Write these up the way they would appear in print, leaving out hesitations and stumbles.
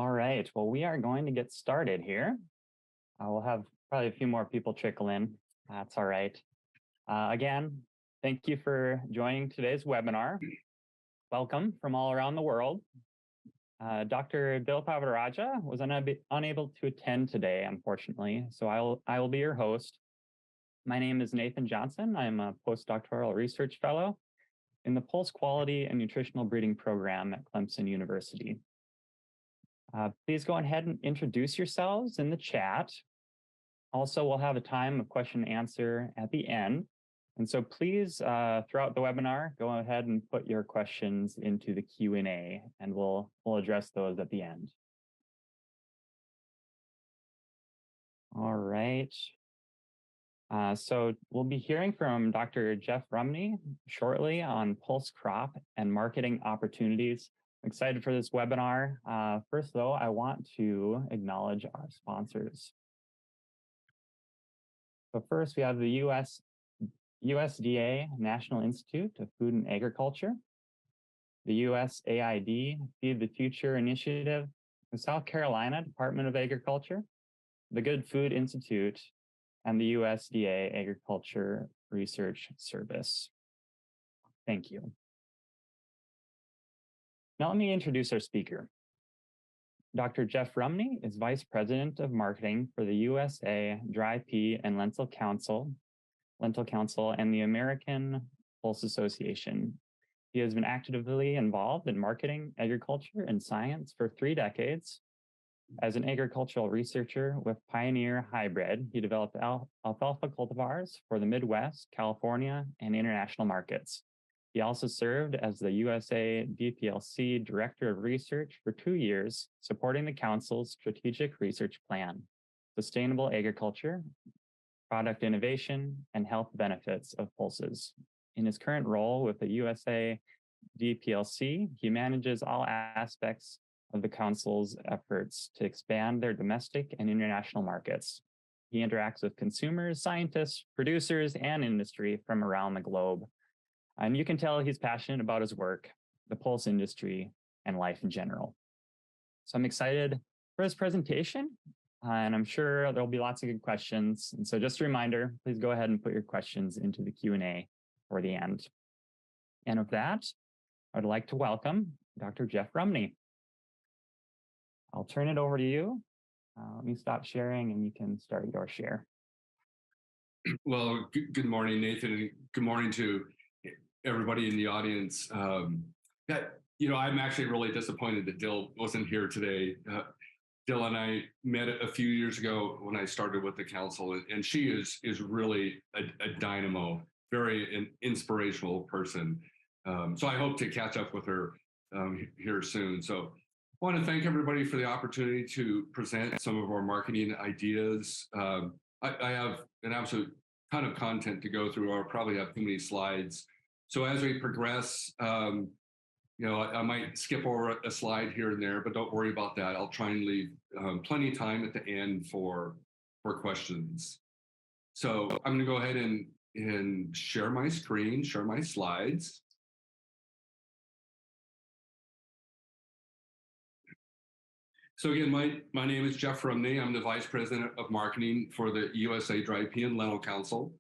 All right. Well, we are going to get started here. We'll have probably a few more people trickle in. That's all right. Again, thank you for joining today's webinar. Welcome from all around the world. Dr. Bill Pavaraja was unable to attend today, unfortunately, so I will be your host. My name is Nathan Johnson. I'm a postdoctoral research fellow in the Pulse Quality and Nutritional Breeding Program at Clemson University. Please go ahead and introduce yourselves in the chat. Also, we'll have a time of question and answer at the end. And so please, throughout the webinar, go ahead and put your questions into the Q&A, and we'll address those at the end. All right. So we'll be hearing from Dr. Jeff Rumney shortly on pulse crop and marketing opportunities. I'm excited for this webinar. First, though, I want to acknowledge our sponsors. So first, we have the USDA National Institute of Food and Agriculture, the USAID Feed the Future Initiative, the South Carolina Department of Agriculture, the Good Food Institute, and the USDA Agriculture Research Service. Thank you. Now let me introduce our speaker. Dr. Jeff Rumney is Vice President of Marketing for the USA Dry Pea and Lentil Council and the American Pulse Association. He has been actively involved in marketing, agriculture, and science for 3 decades. As an agricultural researcher with Pioneer Hybrid, he developed alfalfa cultivars for the Midwest, California, and international markets. He also served as the USA DPLC Director of Research for 2 years, supporting the Council's strategic research plan, sustainable agriculture, product innovation, and health benefits of pulses. In his current role with the USA DPLC, he manages all aspects of the Council's efforts to expand their domestic and international markets. He interacts with consumers, scientists, producers, and industry from around the globe. And you can tell he's passionate about his work, the pulse industry, and life in general. So I'm excited for his presentation, and I'm sure there'll be lots of good questions. And so just a reminder, please go ahead and put your questions into the Q&A for the end. And with that, I'd like to welcome Dr. Jeff Rumney. I'll turn it over to you. Let me stop sharing and you can start your share. Well, good morning, Nathan, and good morning to everybody in the audience. I'm actually really disappointed that Dill wasn't here today. Dill and I met a few years ago when I started with the council, and she is really a dynamo, very an inspirational person. So I hope to catch up with her here soon. So I want to thank everybody for the opportunity to present some of our marketing ideas. I have an absolute ton of content to go through. I'll probably have too many slides. So as we progress, I might skip over a slide here and there, but don't worry about that. I'll try and leave plenty of time at the end for questions. So I'm going to go ahead and share my screen, share my slides. So again, my name is Jeff Rumney. I'm the Vice President of Marketing for the USA Dry Pea and Lentil Council.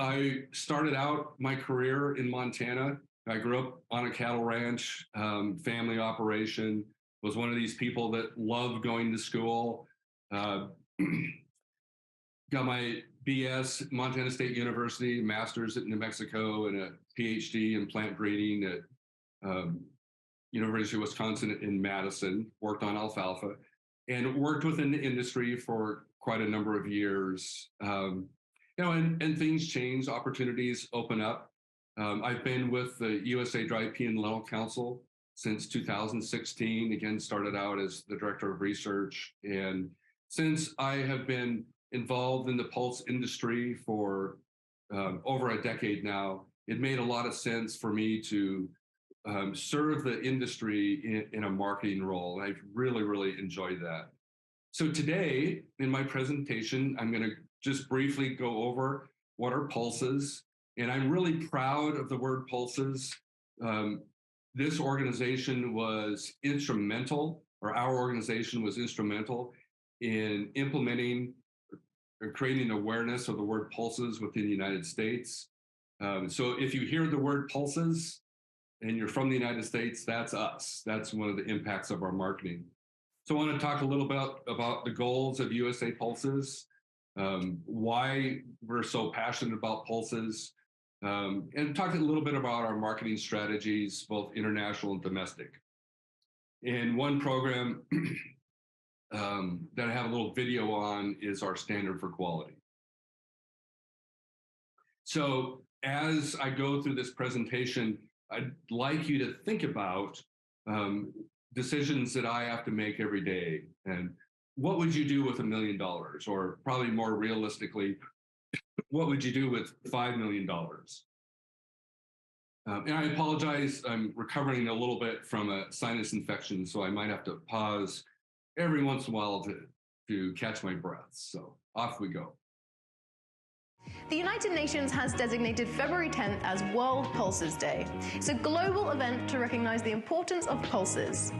I started out my career in Montana. I grew up on a cattle ranch, family operation, was one of these people that loved going to school. Got my BS at Montana State University, master's at New Mexico, and a PhD in plant breeding at University of Wisconsin in Madison, worked on alfalfa, and worked within the industry for quite a number of years. And things change, opportunities open up. I've been with the USA Dry Pea and Lentil Council since 2016. Again, started out as the Director of Research. And since I have been involved in the pulse industry for over a decade now, it made a lot of sense for me to serve the industry in a marketing role. I've really, really enjoyed that. So today, in my presentation, I'm going to just briefly go over what are pulses. And I'm really proud of the word pulses. This organization was instrumental or our organization was instrumental in implementing or creating awareness of the word pulses within the United States. So if you hear the word pulses and you're from the United States, that's us. That's one of the impacts of our marketing. So I want to talk a little bit about the goals of USA Pulses, why we're so passionate about pulses, and talk a little bit about our marketing strategies, both international and domestic. In one program that I have a little video on is our standard for quality. So as I go through this presentation, I'd like you to think about decisions that I have to make every day. And what would you do with $1 million? Or probably more realistically, what would you do with $5 million? And I apologize, I'm recovering a little bit from a sinus infection, so I might have to pause every once in a while to catch my breath. So off we go. The United Nations has designated February 10th as World Pulses Day. It's a global event to recognize the importance of pulses.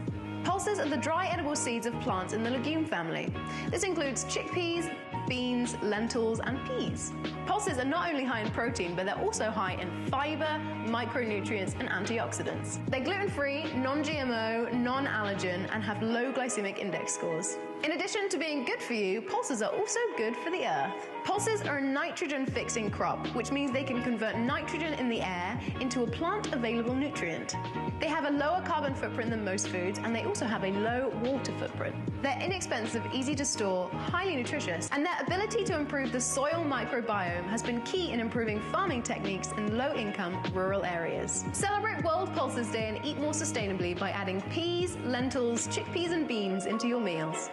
Pulses are the dry edible seeds of plants in the legume family. This includes chickpeas, beans, lentils, and peas. Pulses are not only high in protein, but they're also high in fiber, micronutrients, and antioxidants. They're gluten-free, non-GMO, non-allergen, and have low glycemic index scores. In addition to being good for you, pulses are also good for the earth. Pulses are a nitrogen-fixing crop, which means they can convert nitrogen in the air into a plant-available nutrient. They have a lower carbon footprint than most foods, and they also have a low water footprint. They're inexpensive, easy to store, highly nutritious, and their ability to improve the soil microbiome has been key in improving farming techniques in low-income rural areas. Celebrate World Pulses Day and eat more sustainably by adding peas, lentils, chickpeas, and beans into your meals.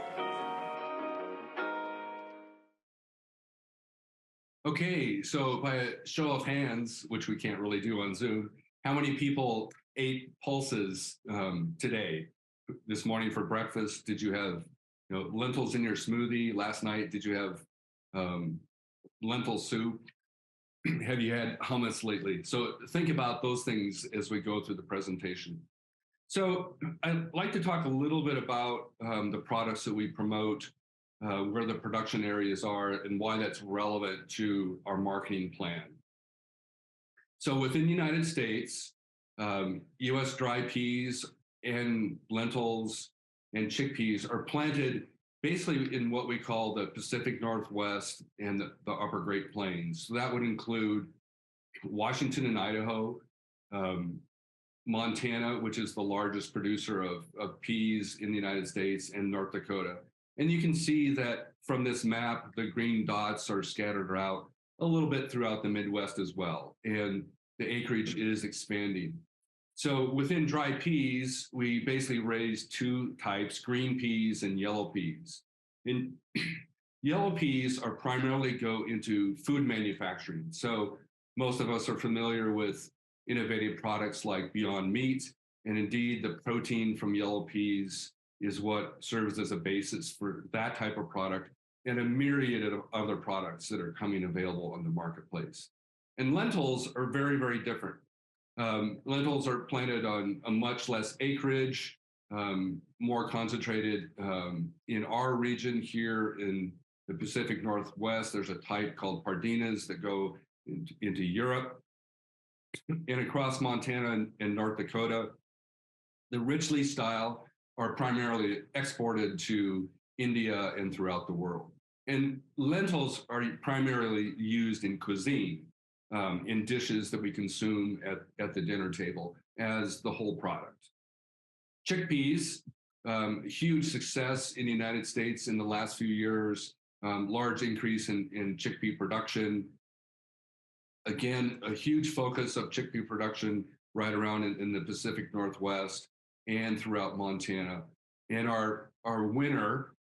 Okay, so by a show of hands, which we can't really do on Zoom, how many people ate pulses today? This morning for breakfast, did you have lentils in your smoothie? Last night, did you have lentil soup? Have you had hummus lately? So think about those things as we go through the presentation. So I'd like to talk a little bit about the products that we promote, where the production areas are, and why that's relevant to our marketing plan. So within the United States, U.S. dry peas and lentils and chickpeas are planted basically in what we call the Pacific Northwest and the Upper Great Plains. So that would include Washington and Idaho, Montana, which is the largest producer of peas in the United States, and North Dakota. And you can see that from this map, the green dots are scattered out a little bit throughout the Midwest as well. And the acreage is expanding. So within dry peas, we basically raise two types, green peas and yellow peas. And yellow peas are primarily go into food manufacturing. So most of us are familiar with innovative products like Beyond Meat. And indeed, the protein from yellow peas is what serves as a basis for that type of product and a myriad of other products that are coming available on the marketplace. And lentils are very, very different. Lentils are planted on a much less acreage, more concentrated. In our region here in the Pacific Northwest, there's a type called Pardinas that go into Europe. And across Montana and North Dakota, the Richley style are primarily exported to India and throughout the world. And lentils are primarily used in cuisine, in dishes that we consume at the dinner table as the whole product. Chickpeas, huge success in the United States in the last few years, large increase in chickpea production. Again, a huge focus of chickpea production right around in the Pacific Northwest and throughout Montana. And our winner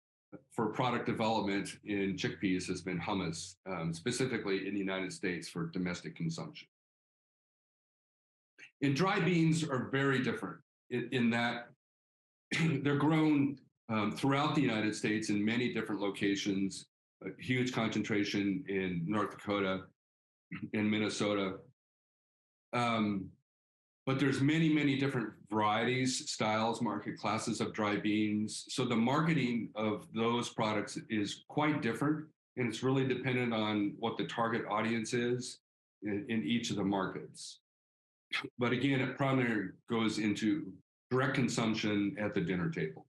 for product development in chickpeas has been hummus, specifically in the United States for domestic consumption. And dry beans are very different in that they're grown throughout the United States in many different locations, a huge concentration in North Dakota and Minnesota. But there's many, many different varieties, styles, market classes of dry beans. So the marketing of those products is quite different, and it's really dependent on what the target audience is in each of the markets. But again, it primarily goes into direct consumption at the dinner table.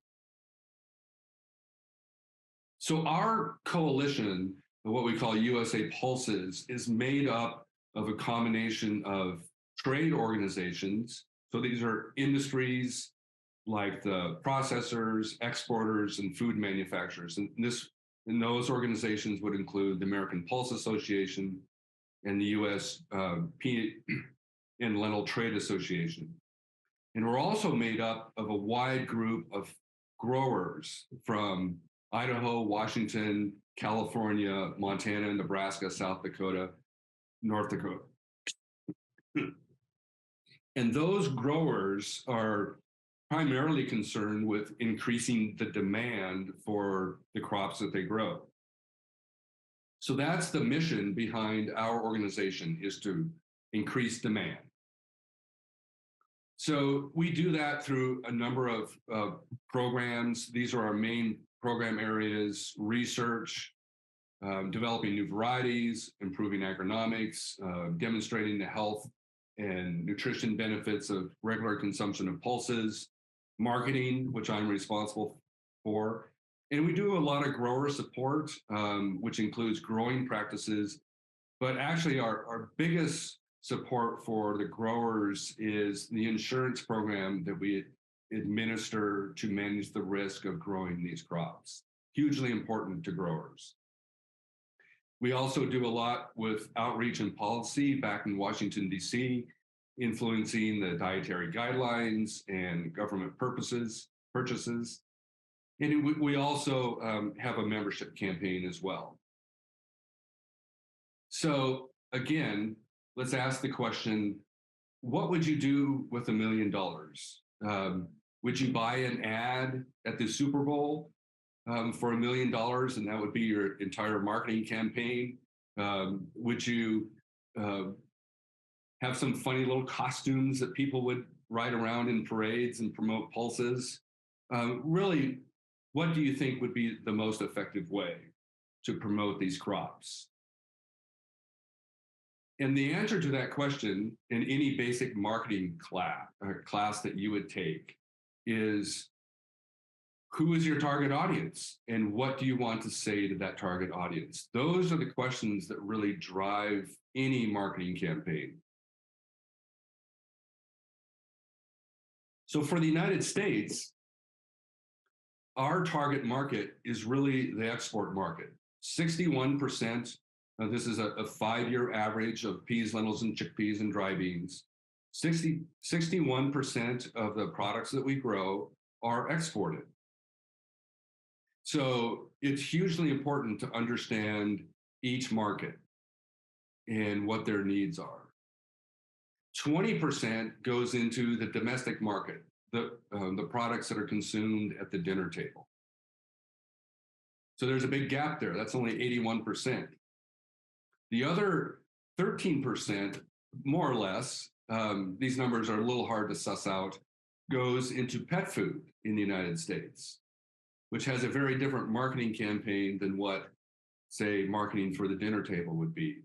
So our coalition, what we call USA Pulses, is made up of a combination of trade organizations. So these are industries like the processors, exporters, and food manufacturers. And those organizations would include the American Pulse Association and the U.S. Peanut and Lentil Trade Association. And we're also made up of a wide group of growers from Idaho, Washington, California, Montana, Nebraska, South Dakota, North Dakota. And those growers are primarily concerned with increasing the demand for the crops that they grow. So that's the mission behind our organization, is to increase demand. So we do that through a number of programs. These are our main program areas: research, developing new varieties, improving agronomics, demonstrating the health and nutrition benefits of regular consumption of pulses, marketing, which I'm responsible for. And we do a lot of grower support, which includes growing practices. But actually, our biggest support for the growers is the insurance program that we administer to manage the risk of growing these crops. Hugely important to growers. We also do a lot with outreach and policy back in Washington, D.C., influencing the dietary guidelines and government purchases. And we also have a membership campaign as well. So again, let's ask the question, what would you do with $1 million? Would you buy an ad at the Super Bowl for $1 million, and that would be your entire marketing campaign? Would you have some funny little costumes that people would ride around in parades and promote pulses? Really, what do you think would be the most effective way to promote these crops? And the answer to that question in any basic marketing class that you would take is, who is your target audience and what do you want to say to that target audience? Those are the questions that really drive any marketing campaign. So for the United States, our target market is really the export market. 61%. This is a 5-year average of peas, lentils, and chickpeas and dry beans. 61% of the products that we grow are exported. So it's hugely important to understand each market and what their needs are. 20% goes into the domestic market, the products that are consumed at the dinner table. So there's a big gap there. That's only 81%. The other 13%, more or less, these numbers are a little hard to suss out, goes into pet food in the United States, which has a very different marketing campaign than what, say, marketing for the dinner table would be.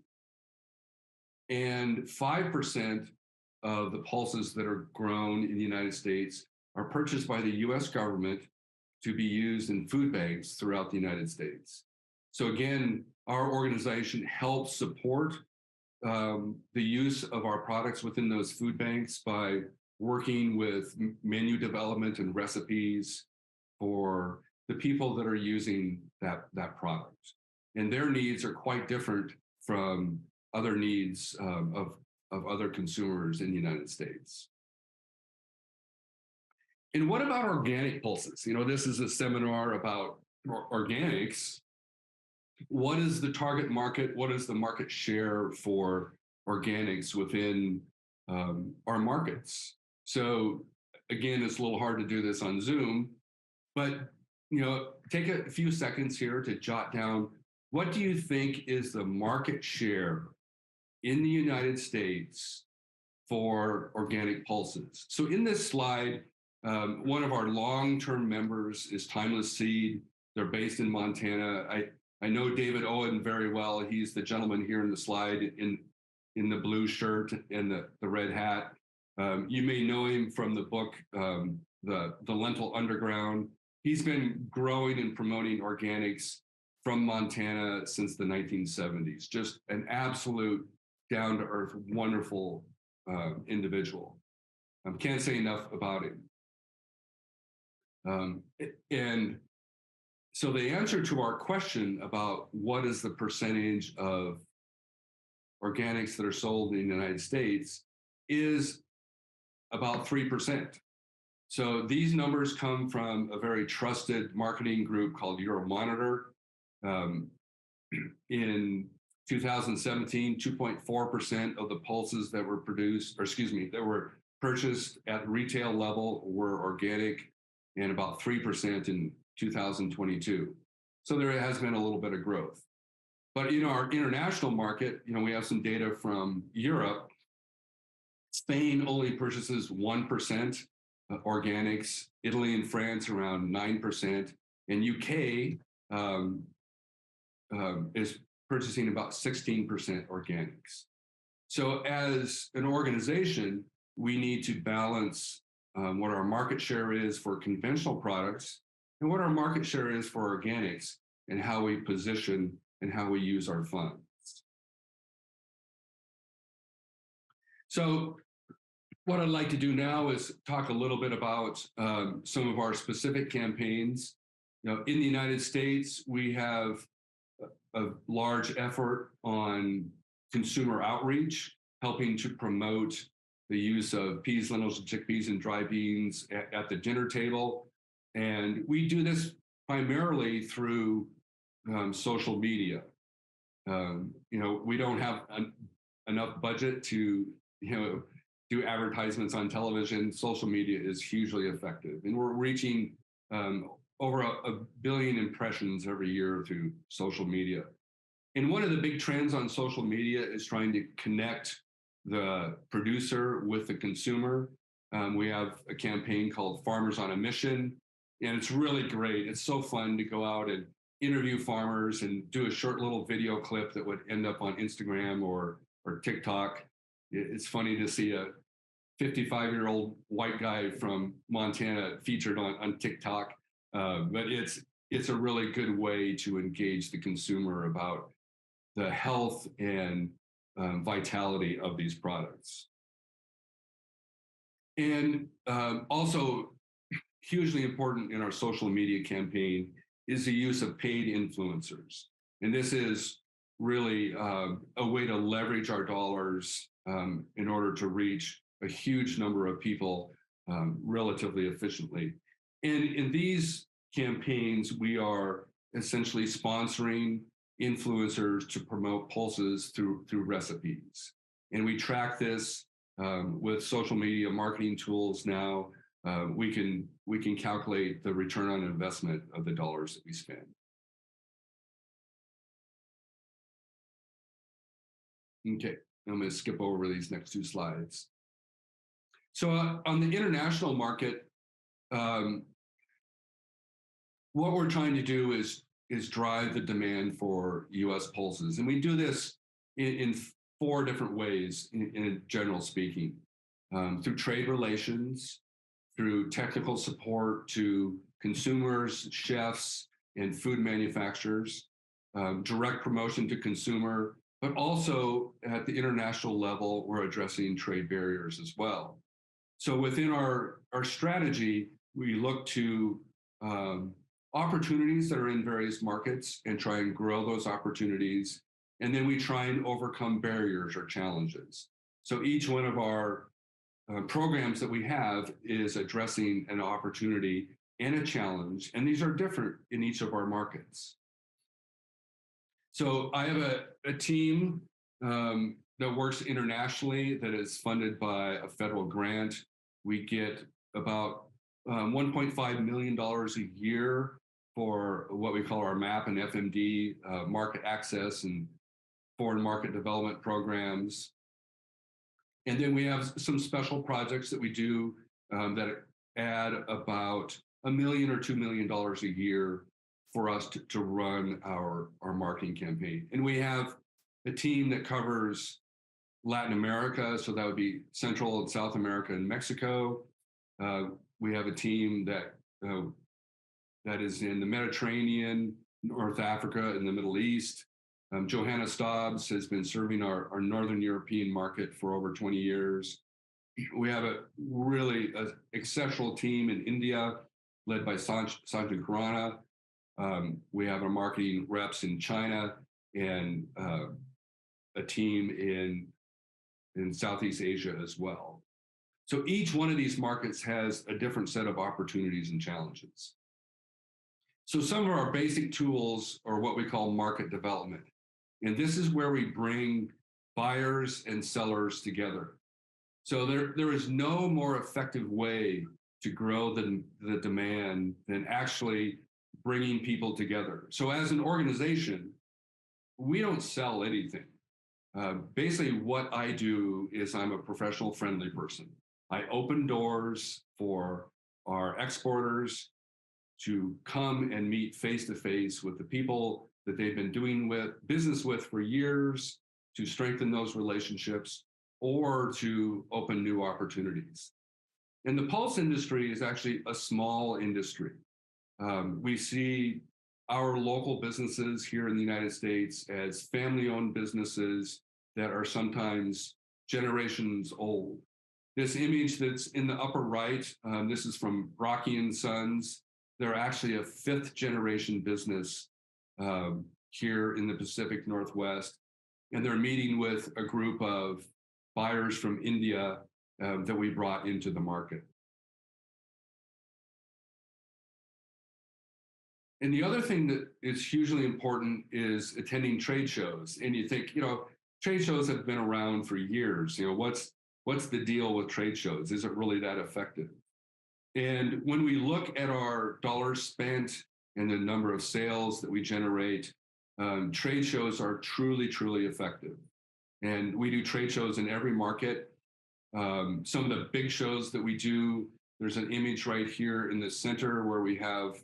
And 5% of the pulses that are grown in the United States are purchased by the US government to be used in food banks throughout the United States. So again, our organization helps support the use of our products within those food banks by working with menu development and recipes for the people that are using that product. And their needs are quite different from other needs of other consumers in the United States. And what about organic pulses? You know, this is a seminar about organics. What is the target market? What is the market share for organics within our markets? So again, it's a little hard to do this on Zoom, but take a few seconds here to jot down, what do you think is the market share in the United States for organic pulses. So in this slide, one of our long-term members is Timeless Seed. They're based in Montana. I know David Owen very well. He's the gentleman here in the slide in the blue shirt and the red hat. You may know him from the book, the Lentil Underground. He's been growing and promoting organics from Montana since the 1970s. Just an absolute down-to-earth, wonderful individual. Can't say enough about him. And so the answer to our question about what is the percentage of organics that are sold in the United States is about 3%. So these numbers come from a very trusted marketing group called Euromonitor. In 2017, 2.4% of the pulses that were produced, or excuse me, that were purchased at retail level were organic, and about 3% in 2022. So there has been a little bit of growth. But in our international market, we have some data from Europe. Spain only purchases 1% organics, Italy and France around 9%, and UK is purchasing about 16% organics. So as an organization, we need to balance what our market share is for conventional products and what our market share is for organics, and how we position and how we use our funds. So what I'd like to do now is talk a little bit about some of our specific campaigns. In the United States, we have a large effort on consumer outreach, helping to promote the use of peas, lentils, and chickpeas and dry beans at the dinner table. And we do this primarily through social media. We don't have enough budget to, do advertisements on television. Social media is hugely effective, and we're reaching over a billion impressions every year through social media. And one of the big trends on social media is trying to connect the producer with the consumer. We have a campaign called Farmers on a Mission, and it's really great. It's so fun to go out and interview farmers and do a short little video clip that would end up on Instagram or TikTok. It's funny to see a 55-year-old white guy from Montana featured on TikTok, but it's a really good way to engage the consumer about the health and vitality of these products. And also hugely important in our social media campaign is the use of paid influencers. And this is really a way to leverage our dollars in order to reach a huge number of people relatively efficiently. And in these campaigns, we are essentially sponsoring influencers to promote pulses through recipes. And we track this with social media marketing tools now. We can calculate the return on investment of the dollars that we spend. Okay, I'm going to skip over these next two slides. So on the international market, what we're trying to do is drive the demand for U.S. pulses. And we do this in four different ways, in general speaking, through trade relations, through technical support to consumers, chefs, and food manufacturers, direct promotion to consumer, but also at the international level, we're addressing trade barriers as well. So within our strategy, we look to opportunities that are in various markets and try and grow those opportunities. And then we try and overcome barriers or challenges. So each one of our programs that we have is addressing an opportunity and a challenge, and these are different in each of our markets. So I have a team that works internationally that is funded by a federal grant. We get about $1.5 million a year for what we call our MAP and FMD market access and foreign market development programs. And then we have some special projects that we do that add about $1 million or $2 million a year for us to run our marketing campaign. And we have a team that covers Latin America, so that would be Central and South America and Mexico. We have a team that is in the Mediterranean, North Africa, and the Middle East. Johanna Stobbs has been serving our Northern European market for over 20 years. We have a really exceptional team in India, led by Sanjay Khurana. We have our marketing reps in China and a team in Southeast Asia as well. So each one of these markets has a different set of opportunities and challenges. So some of our basic tools are what we call market development. And this is where we bring buyers and sellers together. So there is no more effective way to grow the demand than actually bringing people together. So as an organization, we don't sell anything. Basically, what I do is I'm a professional friendly person. I open doors for our exporters to come and meet face to face with the people that they've been doing business with for years, to strengthen those relationships or to open new opportunities. And the pulse industry is actually a small industry. We see our local businesses here in the United States as family-owned businesses that are sometimes generations old. This image that's in the upper right, this is from Rocky and Sons. They're actually a fifth generation business here in the Pacific Northwest. And they're meeting with a group of buyers from India that we brought into the market. And the other thing that is hugely important is attending trade shows. And you think, trade shows have been around for years. What's the deal with trade shows? Is it really that effective? And when we look at our dollars spent and the number of sales that we generate, trade shows are truly, truly effective. And we do trade shows in every market. Some of the big shows that we do, there's an image right here in the center where we have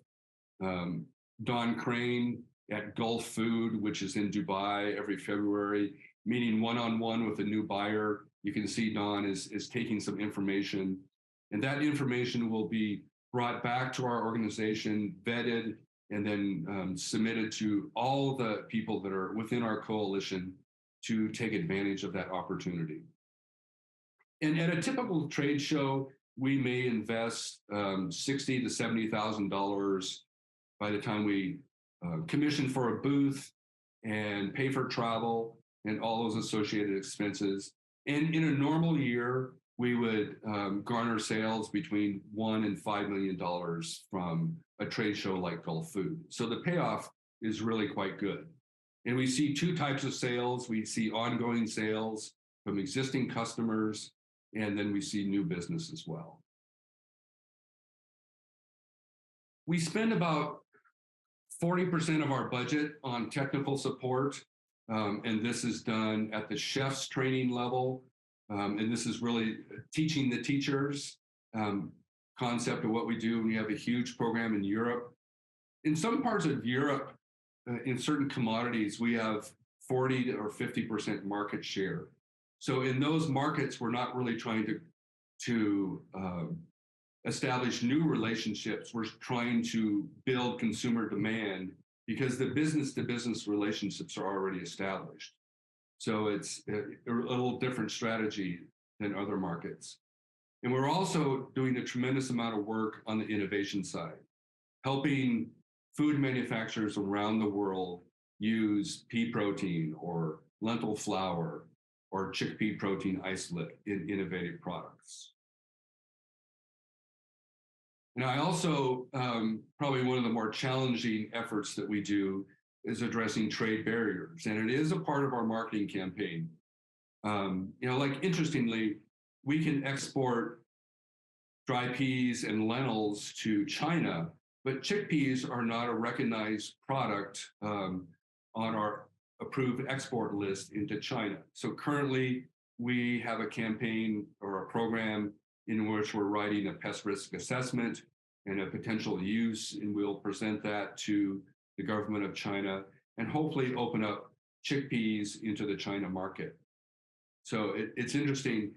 Don Crane at Gulf Food, which is in Dubai every February, meeting one-on-one with a new buyer. You can see Don is taking some information, and that information will be brought back to our organization, vetted, and then submitted to all the people that are within our coalition to take advantage of that opportunity. And at a typical trade show, we may invest $60,000 to $70,000 by the time we commission for a booth and pay for travel and all those associated expenses. And in a normal year, we would garner sales between $1 and $5 million from a trade show like Gulf Food. So the payoff is really quite good. And we see two types of sales. We see ongoing sales from existing customers, and then we see new business as well. We spend about 40% of our budget on technical support, and this is done at the chef's training level. And this is really teaching the teachers concept of what we do. We have a huge program in Europe. In some parts of Europe, in certain commodities, we have 40 or 50% market share. So in those markets, we're not really trying to establish new relationships. We're trying to build consumer demand because the business-to-business relationships are already established. So it's a little different strategy than other markets. And we're also doing a tremendous amount of work on the innovation side, helping food manufacturers around the world use pea protein or lentil flour or chickpea protein isolate in innovative products. And I also, probably one of the more challenging efforts that we do is addressing trade barriers. And it is a part of our marketing campaign. Interestingly, we can export dry peas and lentils to China, but chickpeas are not a recognized product on our approved export list into China. So currently, we have a campaign or a program in which we're writing a pest risk assessment and a potential use, and we'll present that to the government of China and hopefully open up chickpeas into the China market. So it's interesting.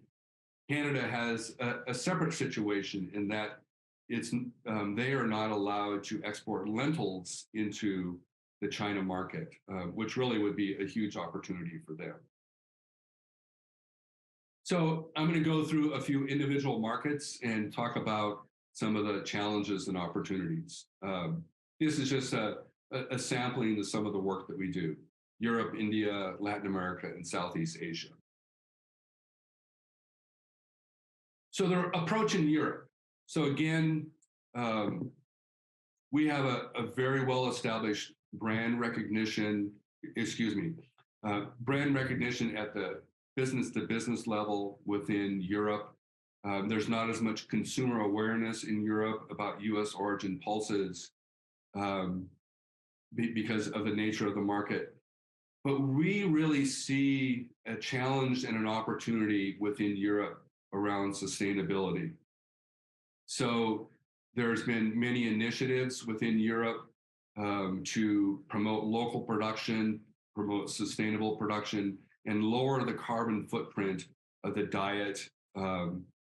Canada has a separate situation in that they are not allowed to export lentils into the China market, which really would be a huge opportunity for them. So I'm going to go through a few individual markets and talk about some of the challenges and opportunities. This is just a sampling of some of the work that we do: Europe, India, Latin America, and Southeast Asia. So the approach in Europe. So again, we have a very well-established brand recognition, brand recognition at the business-to-business level within Europe. There's not as much consumer awareness in Europe about U.S. origin pulses because of the nature of the market. But we really see a challenge and an opportunity within Europe around sustainability. So there's been many initiatives within Europe to promote local production, promote sustainable production, and lower the carbon footprint of the diet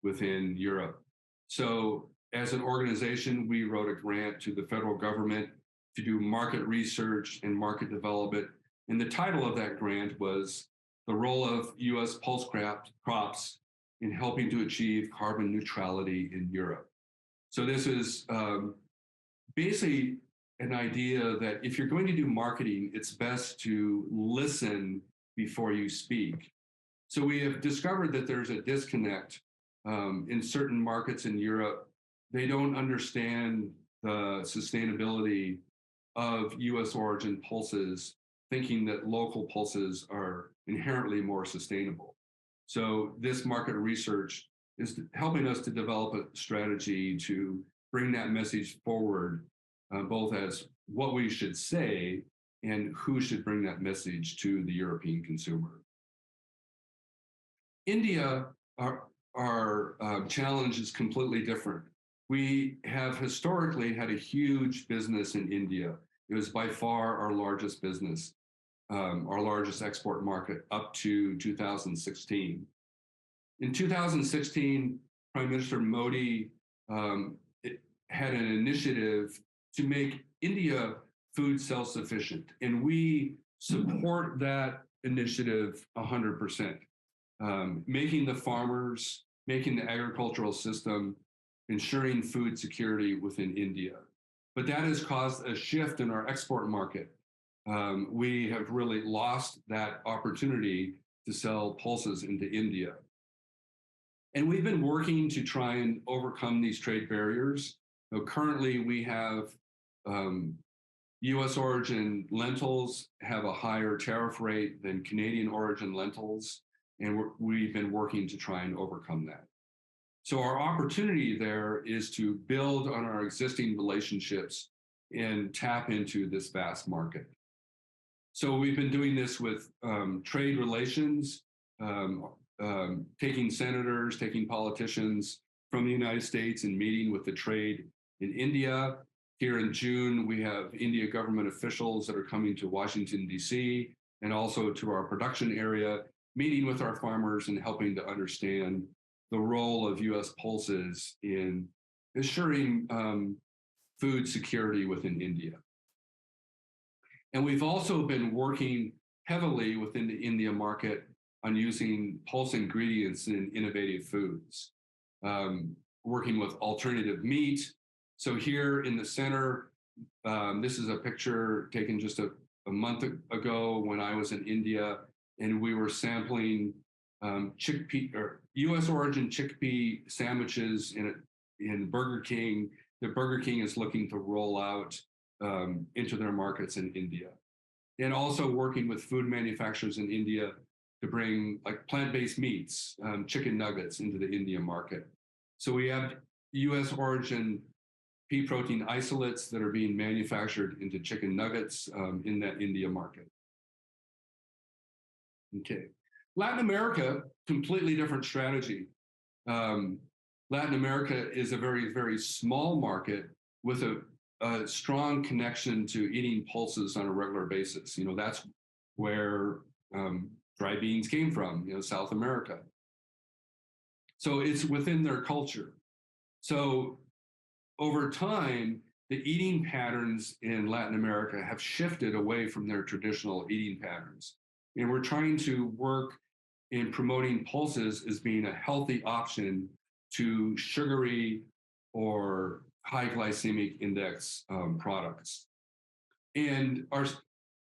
within Europe. So as an organization, we wrote a grant to the federal government to do market research and market development. And the title of that grant was The Role of U.S. Pulse Crops in Helping to Achieve Carbon Neutrality in Europe. So this is basically an idea that if you're going to do marketing, it's best to listen before you speak. So we have discovered that there's a disconnect in certain markets in Europe. They don't understand the sustainability of U.S. origin pulses, thinking that local pulses are inherently more sustainable. So this market research is helping us to develop a strategy to bring that message forward, both as what we should say and who should bring that message to the European consumer. India, our challenge is completely different. We have historically had a huge business in India. It was by far our largest business, our largest export market up to 2016. In 2016, Prime Minister Modi had an initiative to make India food self-sufficient, and we support that initiative 100%, making the farmers, making the agricultural system, ensuring food security within India. But that has caused a shift in our export market. We have really lost that opportunity to sell pulses into India. And we've been working to try and overcome these trade barriers. So currently, we have U.S. origin lentils have a higher tariff rate than Canadian origin lentils, and we've been working to try and overcome that. So our opportunity there is to build on our existing relationships and tap into this vast market. So we've been doing this with trade relations, taking senators, taking politicians from the United States and meeting with the trade in India. Here in June, we have India government officials that are coming to Washington, D.C., and also to our production area, meeting with our farmers and helping to understand the role of U.S. pulses in ensuring food security within India. And we've also been working heavily within the India market on using pulse ingredients in innovative foods, working with alternative meat. So here in the center, this is a picture taken just a month ago when I was in India, and we were sampling chickpea or U.S. origin chickpea sandwiches in Burger King. The Burger King is looking to roll out into their markets in India, and also working with food manufacturers in India to bring like plant-based meats, chicken nuggets into the India market. So we have U.S. origin pea protein isolates that are being manufactured into chicken nuggets in that India market. Okay, Latin America, completely different strategy. Latin America is a very, very small market with a strong connection to eating pulses on a regular basis. That's where dry beans came from, South America. So it's within their culture. So over time, the eating patterns in Latin America have shifted away from their traditional eating patterns. And we're trying to work in promoting pulses as being a healthy option to sugary or high glycemic index products. And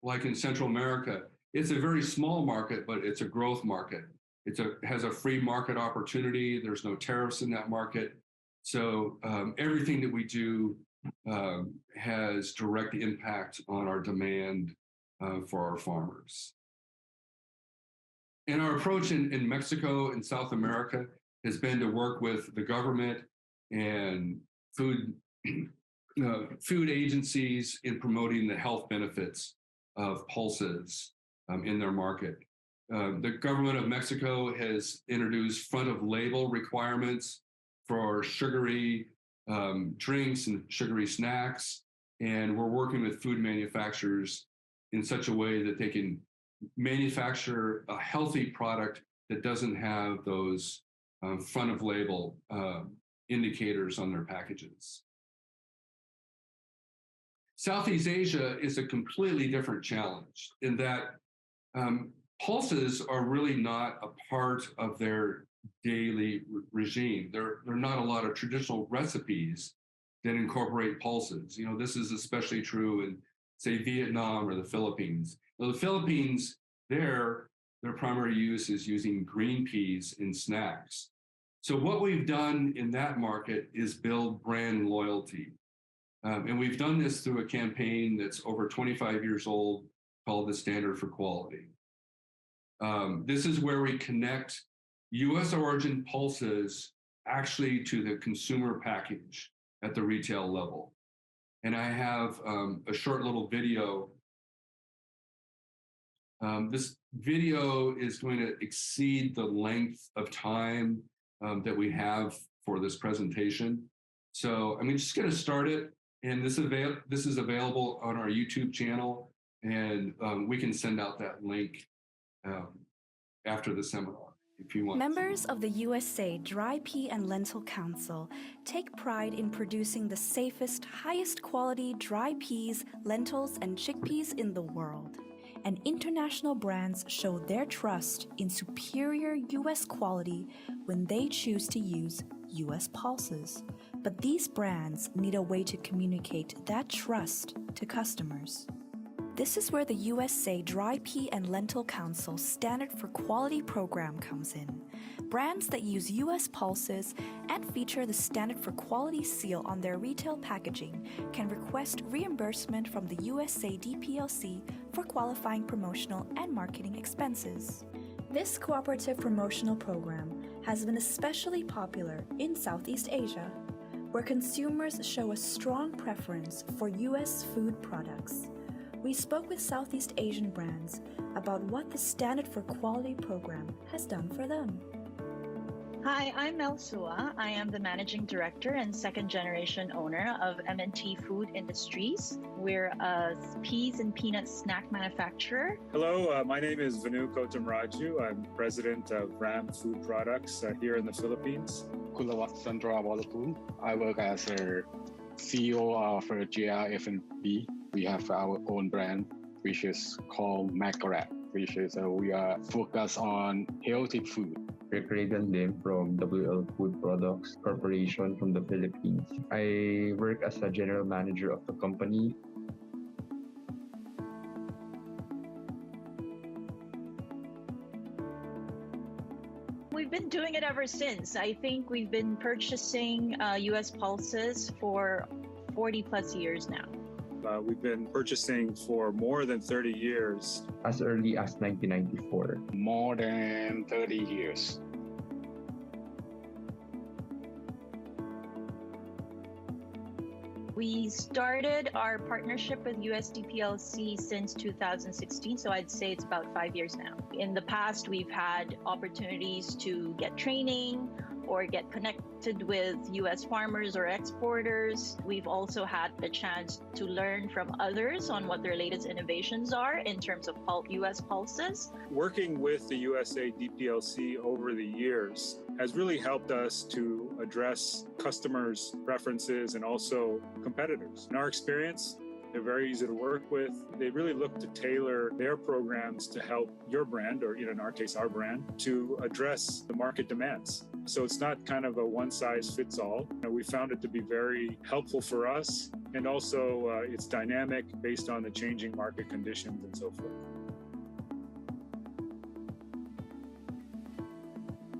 like in Central America, it's a very small market, but it's a growth market. It has a free market opportunity. There's no tariffs in that market. So everything that we do has direct impact on our demand for our farmers. And our approach in Mexico and South America has been to work with the government and food agencies in promoting the health benefits of pulses in their market. The government of Mexico has introduced front of label requirements for sugary drinks and sugary snacks. And we're working with food manufacturers in such a way that they can manufacture a healthy product that doesn't have those front of label indicators on their packages. Southeast Asia is a completely different challenge in that pulses are really not a part of their daily regime. There are not a lot of traditional recipes that incorporate pulses. This is especially true in, say, Vietnam or the Philippines. Well, the Philippines, their primary use is using green peas in snacks. So what we've done in that market is build brand loyalty. And we've done this through a campaign that's over 25 years old called the Standard for Quality. This is where we connect U.S. origin pulses actually to the consumer package at the retail level. And I have a short little video. This video is going to exceed the length of time that we have for this presentation. So I'm just going to start it. And this is available on our YouTube channel. And we can send out that link after the seminar if you want. Members of the USA Dry Pea and Lentil Council take pride in producing the safest, highest quality dry peas, lentils, and chickpeas in the world. And international brands show their trust in superior U.S. quality when they choose to use U.S. pulses. But these brands need a way to communicate that trust to customers. This is where the USA Dry Pea and Lentil Council Standard for Quality program comes in. Brands that use U.S. pulses and feature the Standard for Quality seal on their retail packaging can request reimbursement from the USAID PLC for qualifying promotional and marketing expenses. This cooperative promotional program has been especially popular in Southeast Asia, where consumers show a strong preference for U.S. food products. We spoke with Southeast Asian brands about what the Standard for Quality program has done for them. Hi, I'm Mel Sua. I am the Managing Director and second-generation owner of M&T Food Industries. We're a peas and peanut snack manufacturer. Hello, my name is Vanu Kotamraju. I'm President of RAM Food Products here in the Philippines. Kulawat Sandra Walapun. I work as a CEO of JRF&B. We have our own brand, which is called Macarat, which is we are focused on healthy food. Regan Lim from WL Food Products Corporation from the Philippines. I work as a general manager of the company. We've been doing it ever since. I think we've been purchasing U.S. pulses for 40 plus years now. We've been purchasing for more than 30 years. As early as 1994. More than 30 years. We started our partnership with USDPLC since 2016, so I'd say it's about 5 years now. In the past, we've had opportunities to get training or get connected with US farmers or exporters. We've also had the chance to learn from others on what their latest innovations are in terms of US pulses. Working with the USA DPLC over the years has really helped us to address customers' preferences and also competitors. In our experience, they're very easy to work with. They really look to tailor their programs to help your brand, or in our case, our brand, to address the market demands. So it's not kind of a one-size-fits-all. We found it to be very helpful for us, and also it's dynamic based on the changing market conditions and so forth.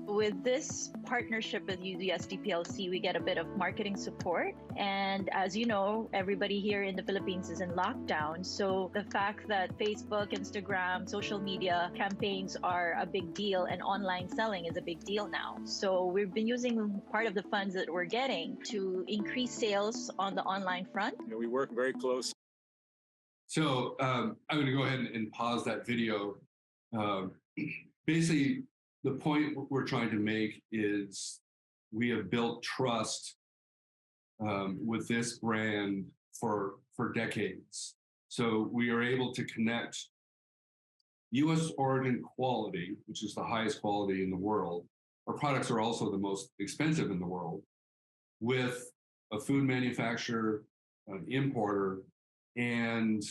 With this partnership with USDPLC, we get a bit of marketing support. And as you know, everybody here in the Philippines is in lockdown. So the fact that Facebook, Instagram, social media campaigns are a big deal and online selling is a big deal now. So we've been using part of the funds that we're getting to increase sales on the online front. We work very close. So I'm going to go ahead and pause that video. Basically, the point we're trying to make is we have built trust with this brand for decades. So we are able to connect U.S. origin quality, which is the highest quality in the world. Our products are also the most expensive in the world, with a food manufacturer, an importer, and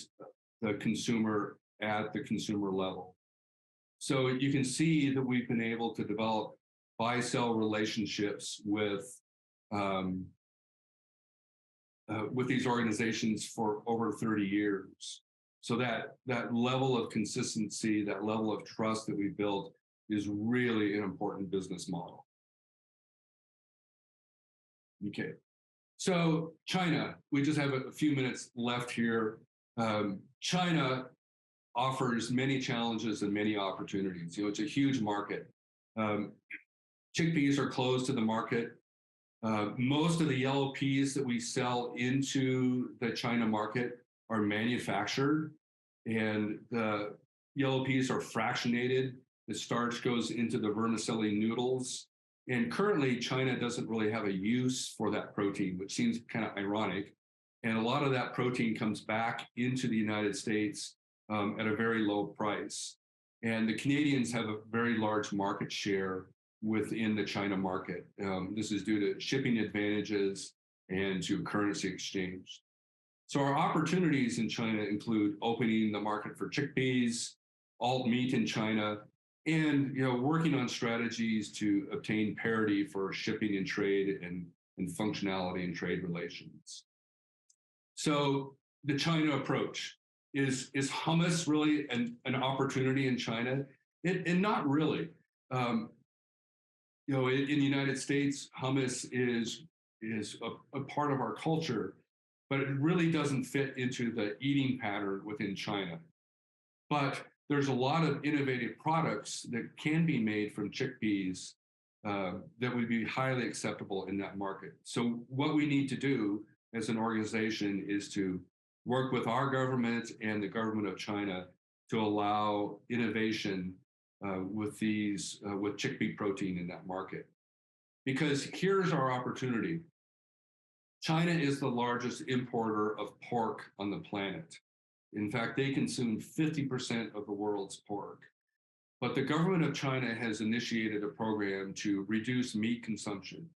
the consumer at the consumer level. So you can see that we've been able to develop buy-sell relationships with these organizations for over 30 years. So that level of consistency, that level of trust that we built is really an important business model. Okay, so China, we just have a few minutes left here. China offers many challenges and many opportunities. It's a huge market. Chickpeas are closed to the market. Most of the yellow peas that we sell into the China market are manufactured, and the yellow peas are fractionated. The starch goes into the vermicelli noodles. And currently, China doesn't really have a use for that protein, which seems kind of ironic. And a lot of that protein comes back into the United States at a very low price. And the Canadians have a very large market share within the China market. This is due to shipping advantages and to currency exchange. So our opportunities in China include opening the market for chickpeas, alt meat in China, and working on strategies to obtain parity for shipping and trade and functionality and trade relations. So the China approach. Is hummus really an opportunity in China? And not really. In the United States, hummus is a part of our culture, but it really doesn't fit into the eating pattern within China. But there's a lot of innovative products that can be made from chickpeas that would be highly acceptable in that market. So what we need to do as an organization is to work with our government and the government of China to allow innovation with chickpea protein in that market. Because here's our opportunity. China is the largest importer of pork on the planet. In fact, they consume 50% of the world's pork. But the government of China has initiated a program to reduce meat consumption.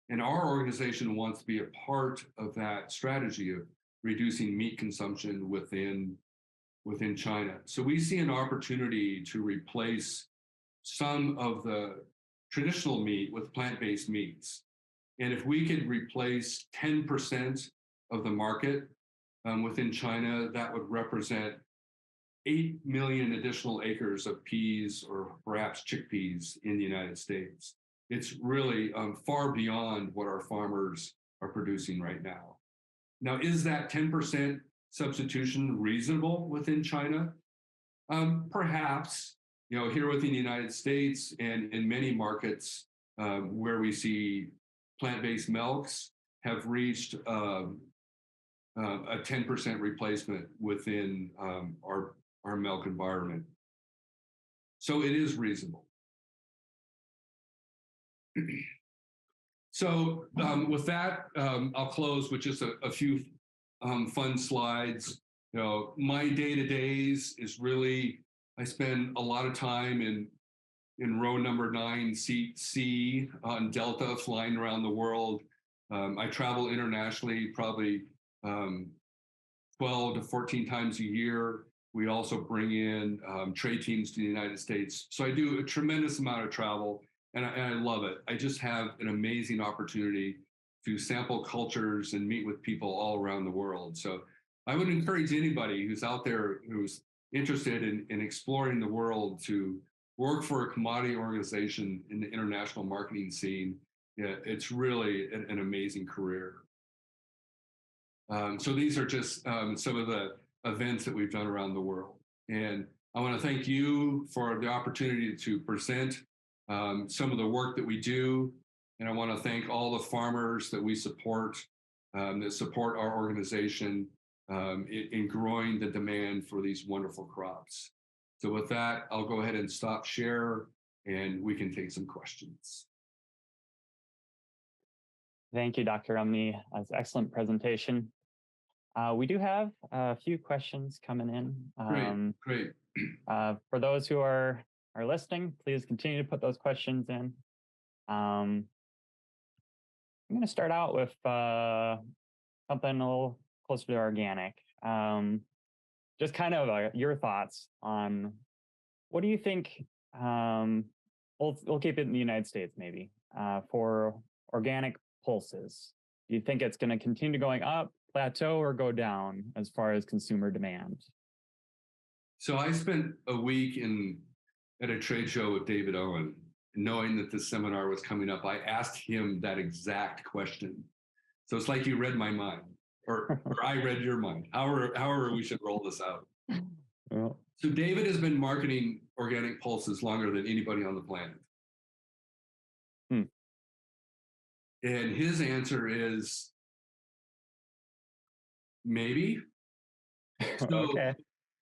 And our organization wants to be a part of that strategy of reducing meat consumption within China. So we see an opportunity to replace some of the traditional meat with plant-based meats. And if we could replace 10% of the market within China, that would represent 8 million additional acres of peas or perhaps chickpeas in the United States. It's really far beyond what our farmers are producing right now. Now, is that 10% substitution reasonable within China? Perhaps, here within the United States and in many markets where we see plant-based milks have reached a 10% replacement within our milk environment. So it is reasonable. So with that, I'll close with just a few fun slides. You know, my day-to-days is really, I spend a lot of time in row number 9, seat C on Delta, flying around the world. I travel internationally probably 12 to 14 times a year. We also bring in trade teams to the United States. So I do a tremendous amount of travel, and I love it. I just have an amazing opportunity to sample cultures and meet with people all around the world. So I would encourage anybody who's out there who's interested in exploring the world to work for a commodity organization in the international marketing scene. Yeah, it's really an amazing career. So these are just some of the events that we've done around the world. And I want to thank you for the opportunity to present some of the work that we do. And I want to thank all the farmers that we support, that support our organization in growing the demand for these wonderful crops. So with that, I'll go ahead and stop share, and we can take some questions. Thank you, Dr. Rumney. That's an excellent presentation. We do have a few questions coming in. Great. For those who are listening, please continue to put those questions in. I'm going to start out with something a little closer to organic. Just kind of your thoughts on what do you think, we'll keep it in the United States maybe, for organic pulses. Do you think it's going to continue going up, plateau, or go down as far as consumer demand? So I spent a week at a trade show with David Owen, knowing that this seminar was coming up. I asked him that exact question. So it's like you read my mind, or I read your mind. However we should roll this out. Well, so David has been marketing organic pulses longer than anybody on the planet. And his answer is maybe. okay.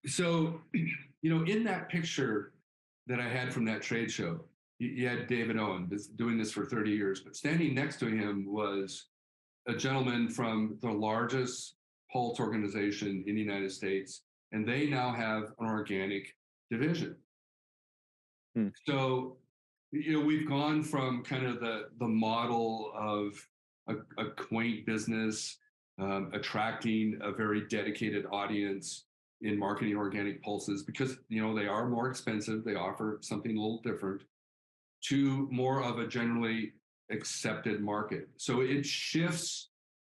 So, you know, in that picture that I had from that trade show, you had David Owen doing this for 30 years, but standing next to him was a gentleman from the largest pulse organization in the United States, and they now have an organic division. So, you know, we've gone from kind of the model of a quaint business, attracting a very dedicated audience in marketing organic pulses because, you know, they are more expensive. They offer something a little different, to more of a generally accepted market. So it shifts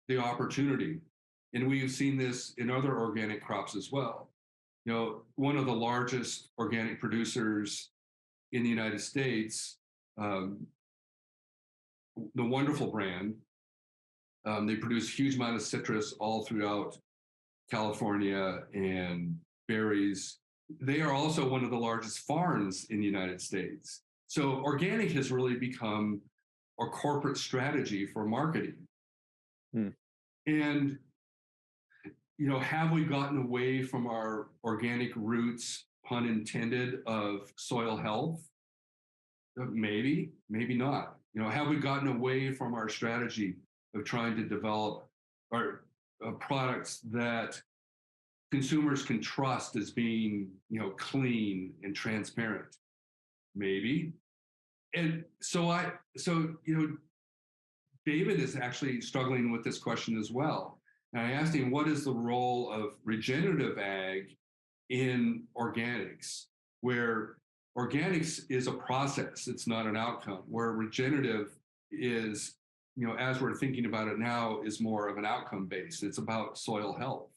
the opportunity. And we've seen this in other organic crops as well. You know, one of the largest organic producers in the United States, the Wonderful brand, they produce huge amount of citrus all throughout California and berries. They are also one of the largest farms in the United States. So organic has really become a corporate strategy for marketing. And, you know, have we gotten away from our organic roots, pun intended, of soil health? Maybe, maybe not. You know, have we gotten away from our strategy of trying to develop our products that consumers can trust as being, you know, clean and transparent? Maybe. And so you know, David is actually struggling with this question as well. And I asked him, what is the role of regenerative ag in organics, where organics is a process, it's not an outcome, where regenerative is, you know, as we're thinking about it now, is more of an outcome based. It's about soil health.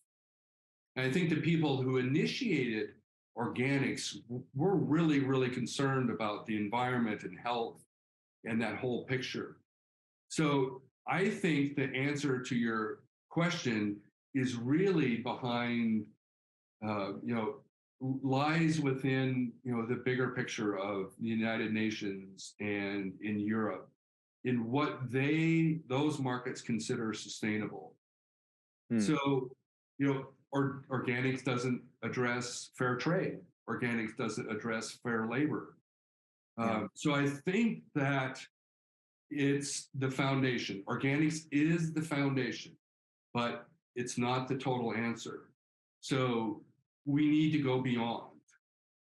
And I think the people who initiated organics were really, really concerned about the environment and health and that whole picture. So I think the answer to your question is really behind, you know, lies within, you know, the bigger picture of the United Nations and in Europe, in what those markets consider sustainable. So, organics doesn't address fair trade. Organics doesn't address fair labor. So I think that it's the foundation. Organics is the foundation, but it's not the total answer. So we need to go beyond.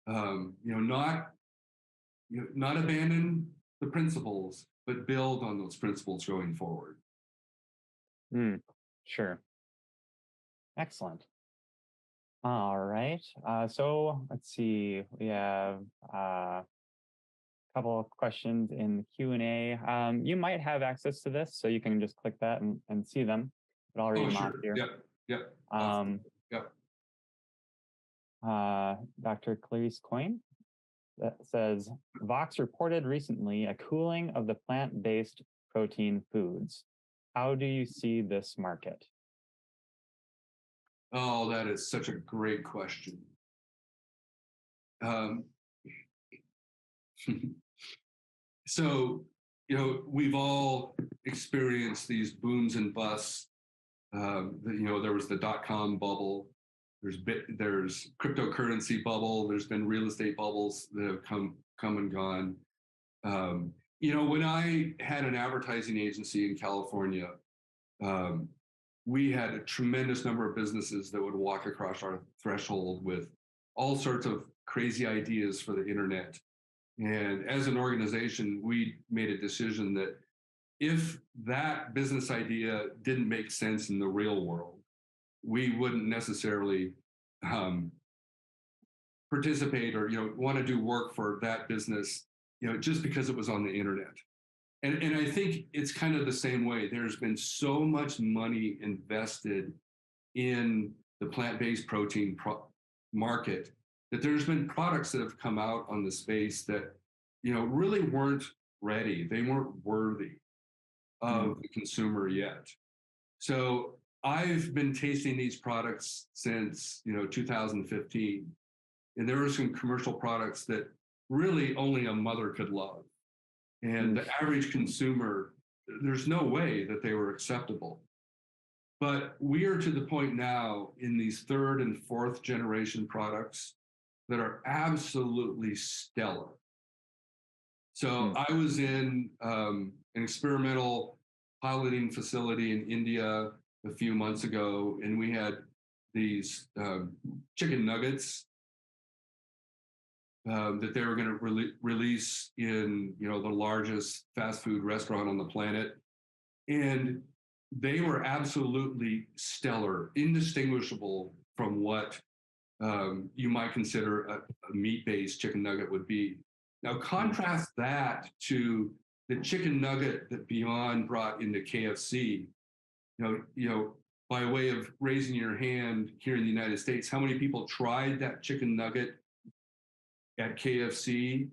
Not abandon the principles, but build on those principles going forward. Sure. Excellent. All right. So let's see. We have a couple of questions in the Q&A. You might have access to this, so you can just click that and see them. But I'll read them off here. Yep. Dr. Clarice Coyne that says, Vox reported recently a cooling of the plant-based protein foods. How do you see this market? Oh, that is such a great question. So, we've all experienced these booms and busts. There was the .com bubble. There's cryptocurrency bubble. There's been real estate bubbles that have come and gone. When I had an advertising agency in California, we had a tremendous number of businesses that would walk across our threshold with all sorts of crazy ideas for the internet. And as an organization, we made a decision that if that business idea didn't make sense in the real world, we wouldn't necessarily participate or want to do work for that business, just because it was on the internet. And I think it's kind of the same way. There's been so much money invested in the plant-based protein market that there's been products that have come out on the space that really weren't ready. They weren't worthy of the consumer yet. So I've been tasting these products since 2015, and there were some commercial products that really only a mother could love. And the average consumer, there's no way that they were acceptable. But we are to the point now in these third and fourth generation products that are absolutely stellar. So I was in an experimental piloting facility in India a few months ago, and we had these chicken nuggets that they were going to release in the largest fast food restaurant on the planet. And they were absolutely stellar, indistinguishable from what you might consider a meat-based chicken nugget would be. Now contrast that to the chicken nugget that Beyond brought into KFC. By way of raising your hand here in the United States, how many people tried that chicken nugget at KFC?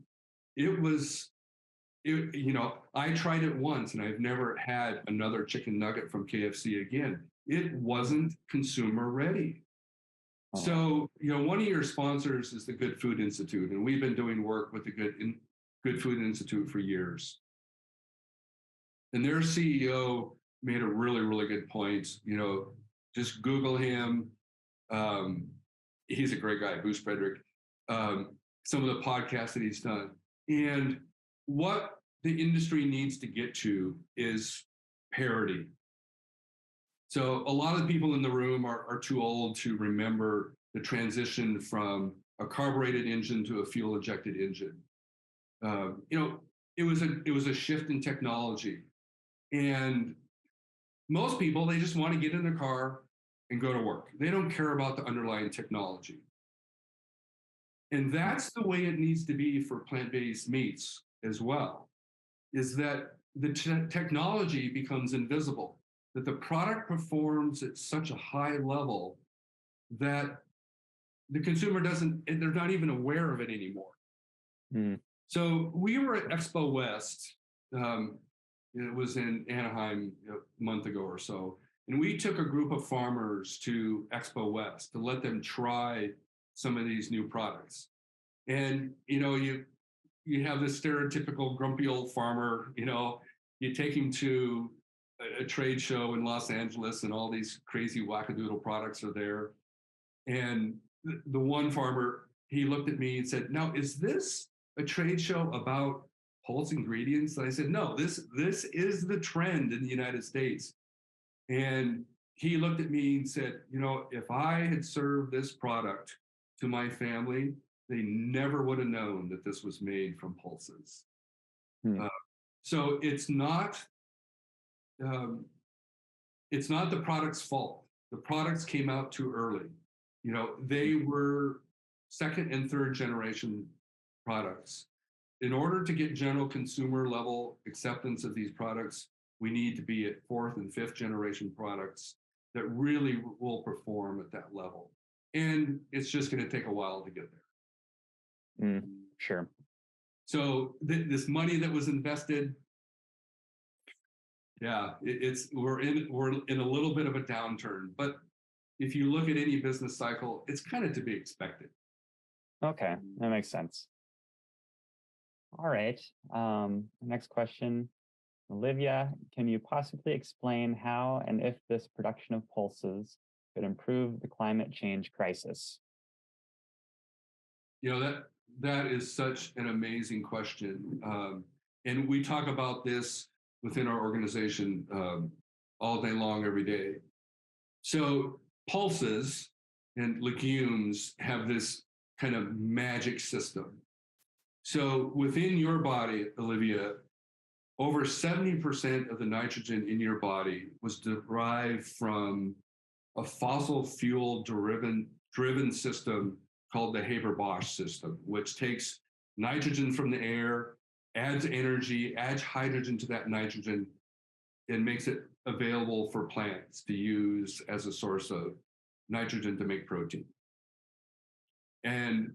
I tried it once and I've never had another chicken nugget from KFC again. It wasn't consumer ready. So, one of your sponsors is the Good Food Institute, and we've been doing work with the Good Food Institute for years. And their CEO made a really, really good point. Just Google him. He's a great guy, Bruce Frederick. Some of the podcasts that he's done. And what the industry needs to get to is parity. So a lot of people in the room are too old to remember the transition from a carbureted engine to a fuel injected engine. It was a shift in technology. And most people, they just want to get in their car and go to work. They don't care about the underlying technology. And that's the way it needs to be for plant-based meats as well, is that the technology becomes invisible, that the product performs at such a high level that the consumer they're not even aware of it anymore. So we were at Expo West. It was in Anaheim a month ago or so. And we took a group of farmers to Expo West to let them try some of these new products. And, you have this stereotypical grumpy old farmer, you take him to a trade show in Los Angeles, and all these crazy wackadoodle products are there. And the one farmer, he looked at me and said, "Now, is this a trade show about Pulse ingredients?" And I said, "No, this is the trend in the United States." And he looked at me and said, "You know, if I had served this product to my family, they never would have known that this was made from pulses." Hmm. So it's not the product's fault. The products came out too early. You know, they were second and third generation products. In order to get general consumer level acceptance of these products, we need to be at fourth and fifth generation products that really will perform at that level. And it's just going to take a while to get there. Sure. So this money that was invested, yeah, we're in a little bit of a downturn. But if you look at any business cycle, it's kind of to be expected. Okay, that makes sense. All right. Next question. Olivia, can you possibly explain how and if this production of pulses could improve the climate change crisis? You know, that is such an amazing question. And we talk about this within our organization all day long, every day. So pulses and legumes have this kind of magic system. So within your body, Olivia, over 70% of the nitrogen in your body was derived from a fossil fuel driven system called the Haber-Bosch system, which takes nitrogen from the air, adds energy, adds hydrogen to that nitrogen, and makes it available for plants to use as a source of nitrogen to make protein. And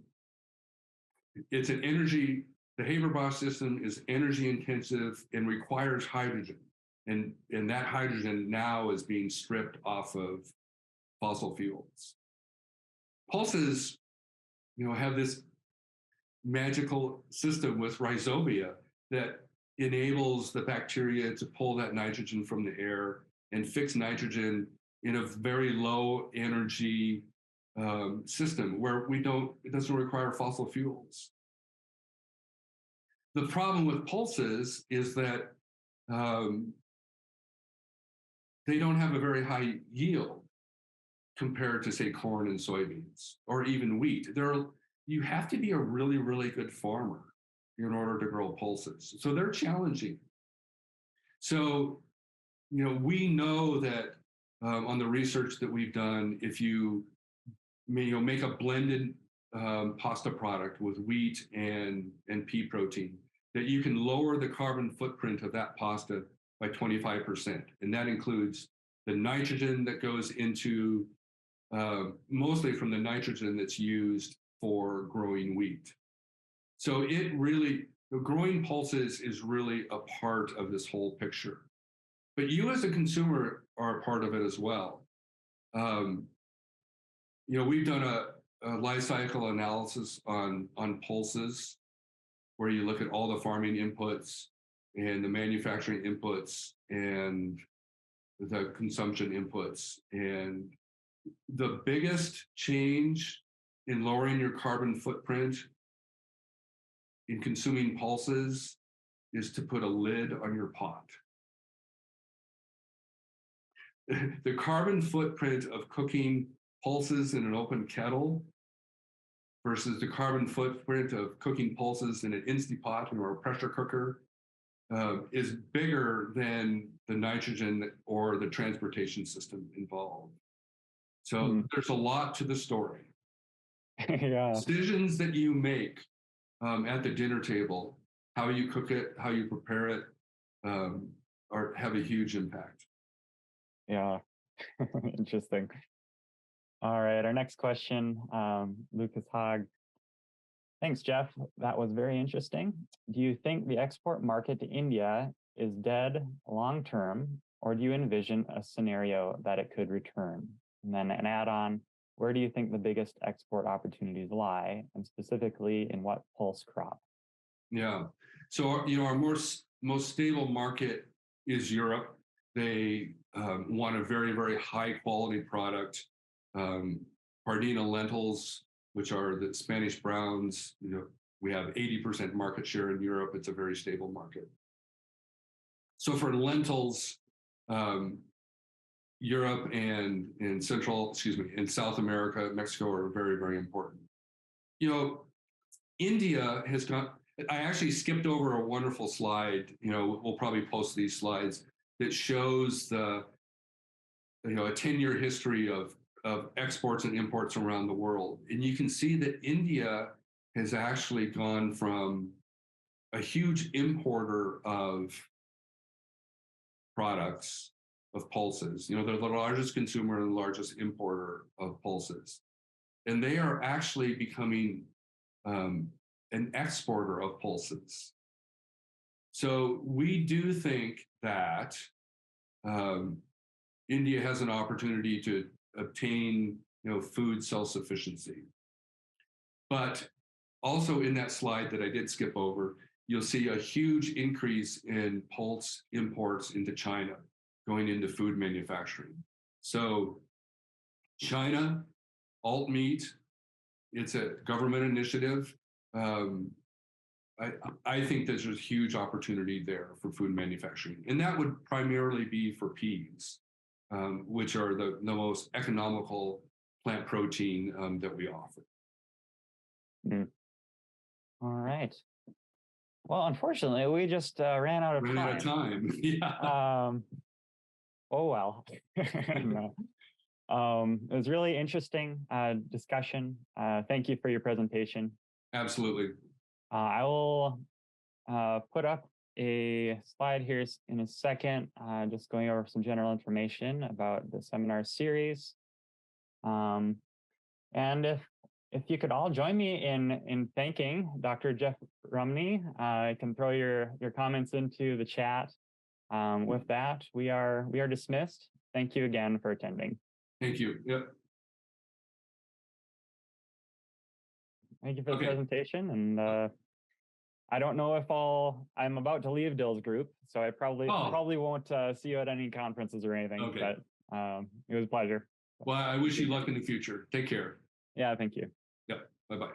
it's an energy, the Haber-Bosch system is energy intensive and requires hydrogen. And that hydrogen now is being stripped off of fossil fuels. Pulses, you know, have this magical system with rhizobia that enables the bacteria to pull that nitrogen from the air and fix nitrogen in a very low energy system where it doesn't require fossil fuels. The problem with pulses is that they don't have a very high yield compared to, say, corn and soybeans or even wheat. You have to be a really, really good farmer in order to grow pulses. So they're challenging. So, you know, we know that on the research that we've done, if you make a blended pasta product with wheat and pea protein, that you can lower the carbon footprint of that pasta by 25%. And that includes the nitrogen that goes into, mostly from the nitrogen that's used for growing wheat. So growing pulses is really a part of this whole picture. But you as a consumer are a part of it as well. You know, we've done a life cycle analysis on pulses, where you look at all the farming inputs and the manufacturing inputs and the consumption inputs. And the biggest change in lowering your carbon footprint in consuming pulses is to put a lid on your pot. The carbon footprint of cooking pulses in an open kettle versus the carbon footprint of cooking pulses in an Instant Pot or a pressure cooker is bigger than the nitrogen or the transportation system involved. So there's a lot to the story. Yeah. Decisions that you make at the dinner table, how you cook it, how you prepare it, have a huge impact. Yeah. Interesting. All right, our next question, Lucas Haag. Thanks, Jeff. That was very interesting. Do you think the export market to India is dead long-term, or do you envision a scenario that it could return? And then an add-on, where do you think the biggest export opportunities lie, and specifically in what pulse crop? Yeah, so you know, our most stable market is Europe. They want a very, very high quality product. Pardina lentils, which are the Spanish browns, we have 80% market share in Europe. It's a very stable market. So for lentils, Europe and South America, Mexico are very, very important. India has gone. I actually skipped over a wonderful slide. We'll probably post these slides that shows a 10-year history of exports and imports around the world, and you can see that India has actually gone from a huge importer of products, of pulses. They're the largest consumer and the largest importer of pulses, and they are actually becoming an exporter of pulses. So we do think that India has an opportunity to obtain, food self-sufficiency. But also in that slide that I did skip over, you'll see a huge increase in pulse imports into China, going into food manufacturing. So China, alt meat, it's a government initiative. I think there's a huge opportunity there for food manufacturing. And that would primarily be for peas, which are the most economical plant protein that we offer. All right. Well, unfortunately, we just ran out of time. Yeah. Oh, well. No. It was really interesting discussion. Thank you for your presentation. Absolutely. I will put up a slide here in a second, just going over some general information about the seminar series. And if you could all join me in thanking Dr. Jeff Rumney, I can throw your comments into the chat. With that, we are dismissed. Thank you again for attending. Thank you. Yep. Thank you for the presentation. And I don't know if I'm about to leave Dill's group, so I probably won't see you at any conferences or anything. Okay. But it was a pleasure. Well, I wish you luck in the future. Take care. Yeah, thank you. Yep. Bye-bye.